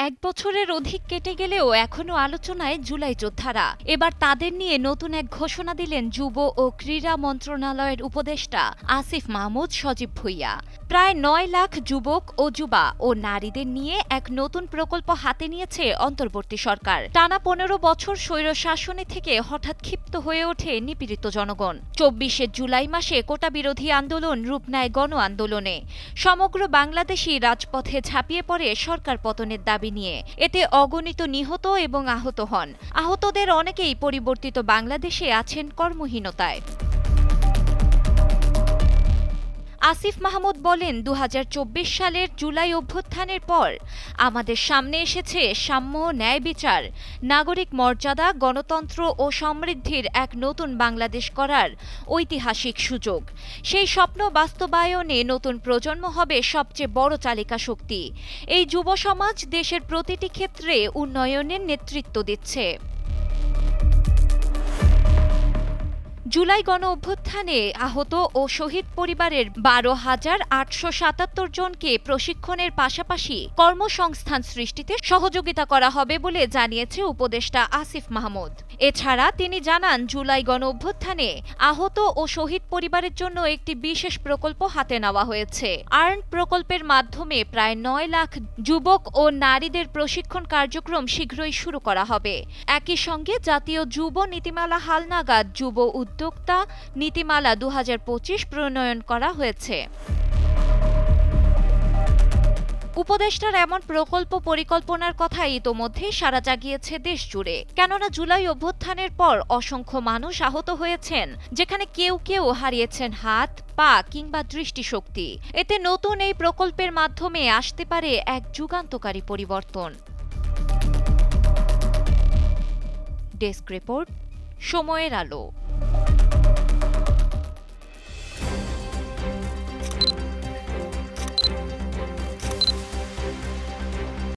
এক বছরের অধিক কেটে গেলেও এখনো আলোচনায় জুলাই যোদ্ধারা। এবার তাদের নিয়ে নতুন এক ঘোষণা দিলেন যুব ও ক্রীড়া মন্ত্রণালয়ের উপদেষ্টা আসিফ মাহমুদ সজীব ভুঁইয়া। প্রায় ৯ লাখ যুবক ও যুবা ও নারীদের নিয়ে এক নতুন প্রকল্প হাতে নিয়েছে অন্তর্বর্তী সরকার। টানা ১৫ বছর স্বৈরশাসনে থেকে হঠাৎ ক্ষিপ্ত হয়ে ওঠে নিপীড়িত জনগণ। ২৪শে জুলাই মাসে কোটা বিরোধী আন্দোলন রূপ নেয় গণ আন্দোলনে। সমগ্র বাংলাদেশই রাজপথে ঝাঁপিয়ে পড়ে সরকার পতনের দাবি নিয়ে। এতে অগণিত নিহত এবং আহত হন। আহতদের অনেকেই পরিবর্তিত বাংলাদেশে আছেন কর্মহীনতায়। আসিফ মাহমুদ বলেন, ২০২৪ সালের জুলাই অভ্যুত্থানের পর আমাদের সামনে এসেছে সাম্য, ন্যায় বিচার, নাগরিক মর্যাদা, গণতন্ত্র ও সমৃদ্ধির এক নতুন বাংলাদেশ করার ঐতিহাসিক সুযোগ। সেই স্বপ্ন বাস্তবায়নে নতুন প্রজন্ম হবে সবচেয়ে বড় চালিকা শক্তি। এই যুব সমাজ দেশের প্রতিটি ক্ষেত্রে উন্নয়নের নেতৃত্ব দিচ্ছে। জুলাই গণ অভ্যুত্থানে আহত ও শহীদ পরিবারের ১২,৮৭৭ জনকে প্রশিক্ষণের পাশাপাশি কর্মসংস্থান সৃষ্টিতে সহযোগিতা করা হবে বলে জানিয়েছে উপদেষ্টা আসিফ মাহমুদ। এছাড়া তিনি জানান, জুলাই গণ অভ্যুত্থানে আহত ও শহীদ পরিবারের জন্য একটি বিশেষ প্রকল্প হাতে নেওয়া হয়েছে। আর্ন প্রকল্পের মাধ্যমে প্রায় ৯ লাখ যুবক ও নারীদের প্রশিক্ষণ কার্যক্রম শীঘ্রই শুরু করা হবে। একই সঙ্গে জাতীয় যুব নীতিমালা হালনাগাদ যুব উদ্যোক্তা নীতিমালা ২০২৫ প্রণয়ন করা হয়েছে। উপদেষ্টার এমন প্রকল্প পরিকল্পনার কথা ইতোমধ্যে সাড়া জাগিয়েছে দেশ জুড়ে। কেননা জুলাই অভ্যুত্থানের পর অসংখ্য মানুষ আহত হয়েছেন, যেখানে কেউ কেউ হারিয়েছেন হাত, পা কিংবা দৃষ্টিশক্তি। এতে নতুন এই প্রকল্পের মাধ্যমে আসতে পারে এক যুগান্তকারী পরিবর্তন। ডেস্ক রিপোর্ট, সময়ের আলো।